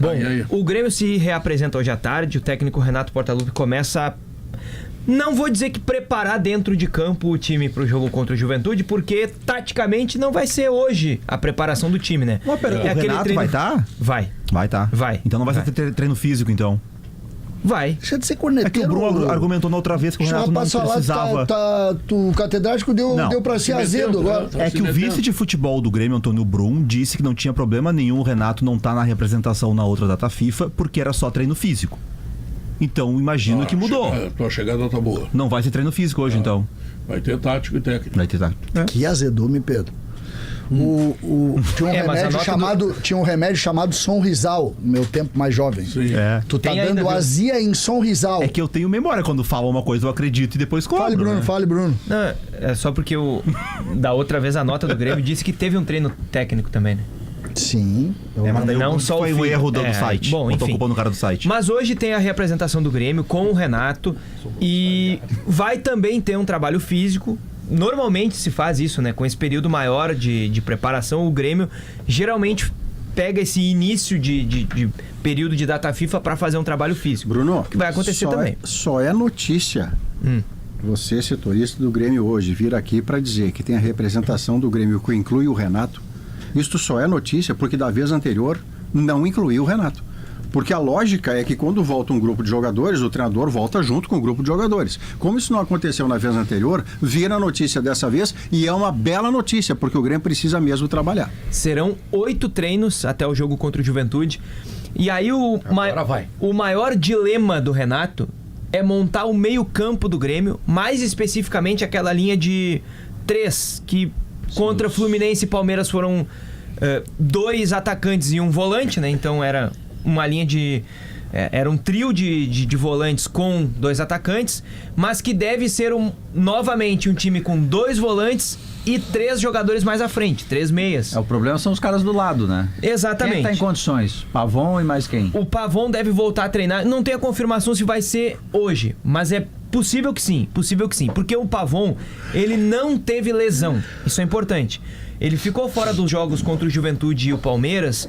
Bom, aí. O Grêmio se reapresenta hoje à tarde. O técnico Renato Portaluppi começa a... Não vou dizer que preparar dentro de campo o time pro jogo contra o Juventude, porque taticamente não vai ser hoje a preparação do time, né? O Renato vai estar? Vai. Vai estar. Vai. Então não vai ter treino físico, então. Vai. Deixa de ser corneteiro. É que o Bruno argumentou na outra vez que o Renato não precisava. O catedrático deu pra ser azedo agora. É que o vice de futebol do Grêmio, Antônio Brum, disse que não tinha problema nenhum o Renato não tá na representação na outra data FIFA, porque era só treino físico. Então, imagino que mudou. Tua chegada tá boa. Não vai ser treino físico hoje, então. Vai ter tático e técnico. Vai ter tático. Que azedume, Pedro. Tinha um remédio chamado Sonrisal, no meu tempo mais jovem. Sim. Tu tá Tem dando ainda, azia em Sonrisal. É que eu tenho memória. Quando fala uma coisa, eu acredito e depois cobro. Fale, Bruno. Não, é só porque da outra vez a nota do Grêmio disse que teve um treino técnico também, né? Sim. Mas daí não só foi um erro do site. Bom, Botou a enfim. culpa no cara do site. Mas hoje tem a reapresentação do Grêmio com o Renato e vai também ter um trabalho físico. Normalmente se faz isso, né? Com esse período maior de preparação, o Grêmio geralmente pega esse início de período de data FIFA para fazer um trabalho físico. Bruno, que vai acontecer também. Só é notícia. Você, setorista do Grêmio hoje, vir aqui para dizer que tem a representação do Grêmio que inclui o Renato. Isto só é notícia porque da vez anterior não incluiu o Renato. Porque a lógica é que quando volta um grupo de jogadores, o treinador volta junto com o grupo de jogadores. Como isso não aconteceu na vez anterior, vira a notícia dessa vez e é uma bela notícia, porque o Grêmio precisa mesmo trabalhar. Serão 8 treinos até o jogo contra o Juventude. E aí o maior dilema do Renato é montar o meio-campo do Grêmio, mais especificamente aquela linha de 3, que contra Fluminense e Palmeiras foram 2 atacantes e um volante, né? Então era uma linha era um trio de volantes com 2 atacantes, mas que deve ser novamente um time com 2 volantes e 3 jogadores mais à frente, 3 meias. O problema são os caras do lado, né? Exatamente. Quem tá em condições? Pavon e mais quem? O Pavon deve voltar a treinar. Não tem a confirmação se vai ser hoje, mas é possível que sim, porque o Pavon, ele não teve lesão, isso é importante. Ele ficou fora dos jogos contra o Juventude e o Palmeiras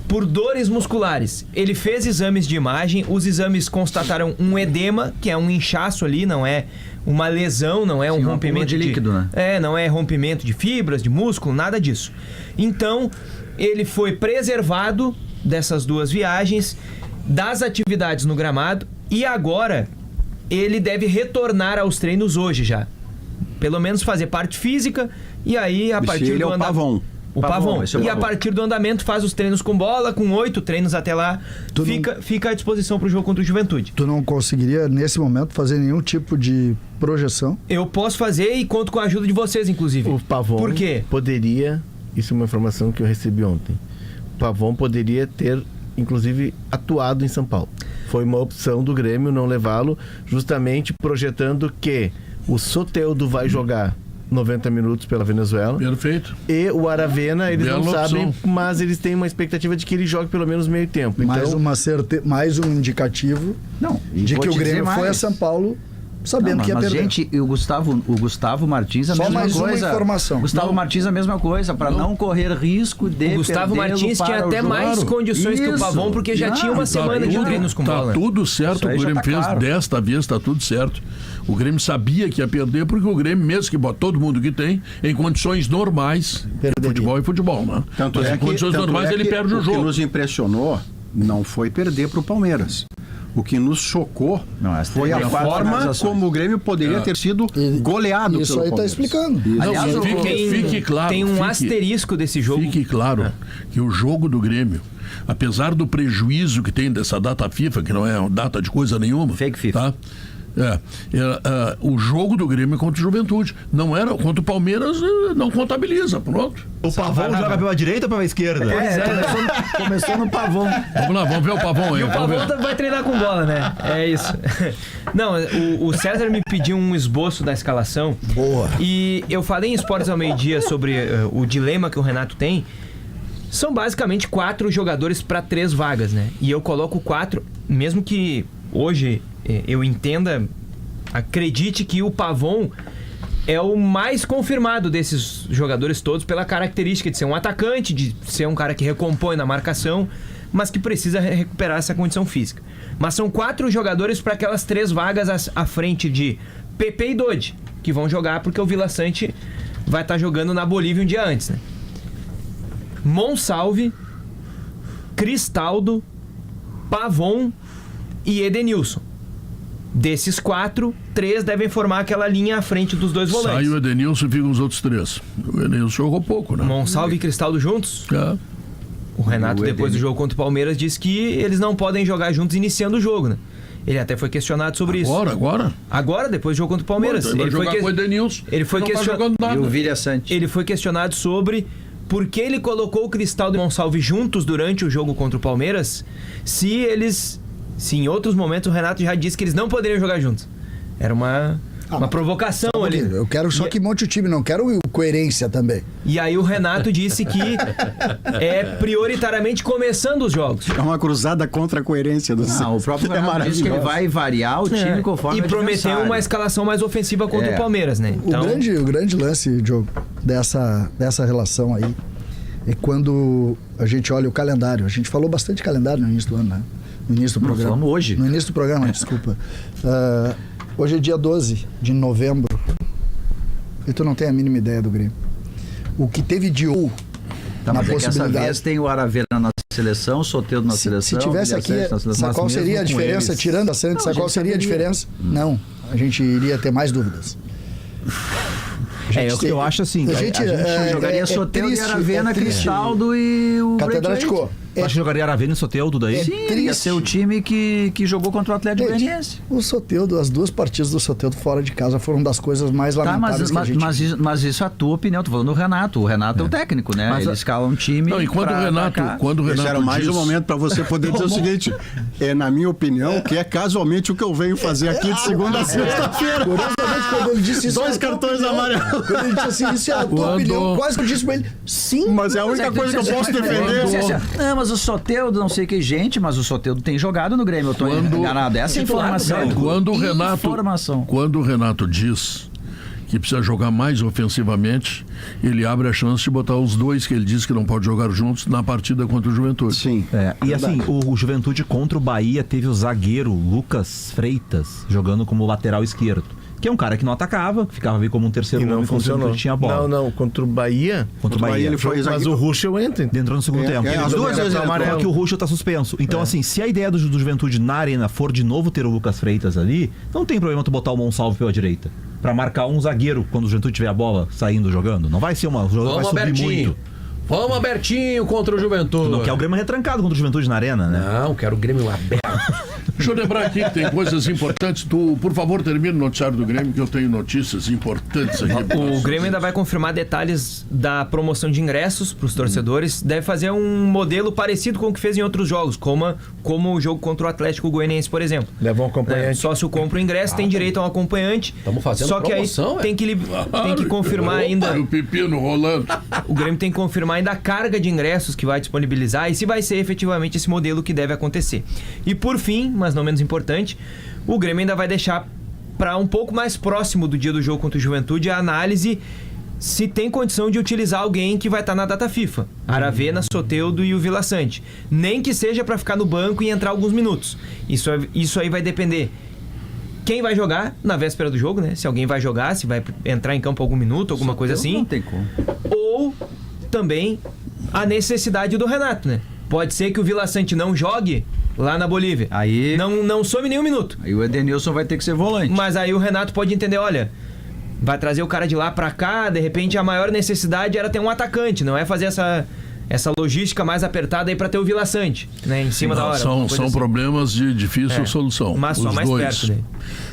por dores musculares. Ele fez exames de imagem, os exames constataram um edema, que é um inchaço ali, não é uma lesão, não é um rompimento de líquido, né? Não é rompimento de fibras, de músculo, nada disso. Então, ele foi preservado dessas 2 viagens, das atividades no gramado, e agora ele deve retornar aos treinos hoje já. Pelo menos fazer parte física, e aí a partir do Pavon. O Pavon. Esse é o E Pavon. a partir do andamento faz os treinos com bola, com 8 treinos até lá, fica à disposição pro jogo contra o Juventude. Tu não conseguiria, nesse momento, fazer nenhum tipo de projeção? Eu posso fazer e conto com a ajuda de vocês, inclusive. O Pavon Por quê? poderia, isso é uma informação que eu recebi ontem, o Pavon poderia ter, inclusive, atuado em São Paulo. Foi uma opção do Grêmio não levá-lo, justamente projetando que o Soteldo vai jogar 90 minutos pela Venezuela. Perfeito. E o Aravena, eles Bela não sabem, opção. mas eles têm uma expectativa de que ele jogue pelo menos meio tempo. Então, Mais um indicativo de que o Grêmio foi a São Paulo sabendo que ia perder. Gente, e o Gustavo Martins, a Só mesma mais uma coisa. informação. Gustavo Martins, a mesma coisa, para não correr risco de O Gustavo perdê-lo Martins tinha para o até jogo. mais condições que o Isso. Pavon, porque já tinha uma semana de treinos com bola. Tá tudo certo, Isso aí o já Grêmio tá fez claro. desta vez, tá tudo certo. O Grêmio sabia que ia perder, porque o Grêmio, mesmo que bota todo mundo que tem, em condições normais, futebol e futebol, né? Tanto Mas é em condições que, normais ele perde o O que jogo. nos impressionou não foi perder para o Palmeiras. O que nos chocou foi a forma como o Grêmio poderia ter sido goleado Isso pelo aí tá Palmeiras. explicando. Isso. Aliás, Não, fique claro. Tem um fique- asterisco desse jogo. Fique claro que o jogo do Grêmio, apesar do prejuízo que tem dessa data FIFA, que não é data de coisa nenhuma. Fake FIFA. Tá? O jogo do Grêmio é contra o Juventude. Não era contra o Palmeiras, não contabiliza. Pronto. O Pavon joga pela direita ou pela esquerda? Começou no Pavon. Vamos lá, vamos ver o Pavon aí. E o Vamos ver. Pavon vai treinar com bola, né? É isso. Não, o César me pediu um esboço da escalação. Boa. E eu falei em Esportes ao Meio-Dia sobre o dilema que o Renato tem. São basicamente 4 jogadores para 3 vagas, né? E eu coloco 4, mesmo que hoje eu entenda, acredite que o Pavon é o mais confirmado desses jogadores todos pela característica de ser um atacante, de ser um cara que recompõe na marcação, mas que precisa recuperar essa condição física. Mas são 4 jogadores para aquelas 3 vagas à frente de Pepe e Dodi, que vão jogar porque o Vila Sante vai estar jogando na Bolívia um dia antes, né? Monsalve, Cristaldo, Pavon e Edenilson. Desses 4, 3 devem formar aquela linha à frente dos 2 volantes. Sai o Edenilson e ficam os outros 3. O Edenilson jogou pouco, né? Monsalve e Cristaldo juntos? É. O Renato, depois do jogo contra o Palmeiras, disse que eles não podem jogar juntos iniciando o jogo, né? Ele até foi questionado sobre isso. Agora, depois do jogo contra o Palmeiras. Ele vai jogar com o Edenilson. Ele foi questionado. E o Vila Sante. Ele foi questionado sobre por que ele colocou o Cristaldo e o Monsalve juntos durante o jogo contra o Palmeiras, se em outros momentos o Renato já disse que eles não poderiam jogar juntos. Era uma provocação ali. Eu quero só que monte o time, não quero coerência também. E aí o Renato disse que é prioritariamente começando os jogos. É uma cruzada contra a coerência do O próprio Renato disse que ele vai variar o time conforme e prometeu uma escalação mais ofensiva contra o Palmeiras, né? Então... O grande lance, Diogo, dessa relação aí é quando a gente olha o calendário. A gente falou bastante de calendário no início do ano, né? No início do programa. Falamos hoje. No início do programa, desculpa. Hoje é dia 12 de novembro. E tu não tem a mínima ideia do Grêmio. O que teve de na mas possibilidade... Essa vez tem o Aravena na seleção, o Soteldo na seleção. Se tivesse aqui, sabe qual seria a diferença? Tirando a Santos, sabe qual seria a diferença? Não, a gente iria ter mais dúvidas. Eu acho assim. A gente jogaria Soteldo e Aravena, Cristaldo e o Catedrático. Acho que jogaria Aravena e Soteldo daí? Sim, ia ser o time que jogou contra o Atlético Goianiense. O Soteldo, as 2 partidas do Soteldo fora de casa foram das coisas mais lamentáveis que a gente... Mas isso é a tua opinião, tô falando do Renato. O Renato é o técnico, né? Ele escala um time. Não, e quando o Renato era mais um momento para você poder dizer o seguinte: na minha opinião, que é casualmente o que eu venho fazer aqui de segunda a sexta-feira. Curiosamente, quando ele disse isso... 2 cartões amarelos. Quando ele disse assim, isso é a tua opinião, quase que eu disse pra ele, sim. Mas é a única coisa que eu posso defender. Não, mas o Soteldo, não sei que gente, mas o Soteldo tem jogado no Grêmio, eu tô enganado. Essa é a informação. Quando o Renato diz que precisa jogar mais ofensivamente, ele abre a chance de botar os 2 que ele disse que não pode jogar juntos na partida contra o Juventude. Sim. E assim, o Juventude contra o Bahia teve o zagueiro Lucas Freitas jogando como lateral esquerdo. Que é um cara que não atacava, ficava ali como um terceiro homem quando tinha bola. Não, contra o Bahia. Contra o Bahia ele foi. Mas o Ruschel entra. Entrou no segundo tempo. As 2 vezes amarelo. Que o Ruschel tá suspenso. Então, assim, se a ideia do Juventude na arena for de novo ter o Lucas Freitas ali, não tem problema tu botar o Monsalve pela direita. Pra marcar um zagueiro quando o Juventude tiver a bola saindo jogando. Não vai ser uma. O jogador vai subir muito. Vamos abertinho contra o Juventude. Tu não quer o Grêmio retrancado contra o Juventude na arena, né? Não, quero o Grêmio aberto. Deixa eu lembrar aqui que tem coisas importantes. Tu, por favor, termina o noticiário do Grêmio, que eu tenho notícias importantes aqui. O Grêmio ainda vai confirmar detalhes da promoção de ingressos para os torcedores. Deve fazer um modelo parecido com o que fez em outros jogos, como o jogo contra o Atlético Goianiense, por exemplo. Leva um acompanhante. Sócio compra o ingresso, tem direito a um acompanhante. Estamos fazendo só que promoção, aí tem que confirmar ainda... O pepino rolando. O Grêmio tem que confirmar ainda a carga de ingressos que vai disponibilizar e se vai ser efetivamente esse modelo que deve acontecer. E por fim, mas não menos importante, o Grêmio ainda vai deixar para um pouco mais próximo do dia do jogo contra o Juventude a análise se tem condição de utilizar alguém que vai estar na data FIFA. Aravena, Soteldo e o Vila Sante. Nem que seja para ficar no banco e entrar alguns minutos. Isso aí vai depender quem vai jogar na véspera do jogo, né? Se alguém vai jogar, se vai entrar em campo algum minuto, alguma coisa assim. Não tem como. Ou também a necessidade do Renato, né? Pode ser que o Vila Sante não jogue lá na Bolívia. Aí não some nenhum minuto. Aí o Edenilson vai ter que ser volante. Mas aí o Renato pode entender, olha, vai trazer o cara de lá pra cá, de repente a maior necessidade era ter um atacante, não é fazer essa logística mais apertada aí pra ter o Vila Sante, né, em cima da hora. São assim. problemas de difícil solução. Mas só mais 2. perto, né?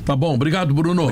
Tá bom, obrigado, Bruno.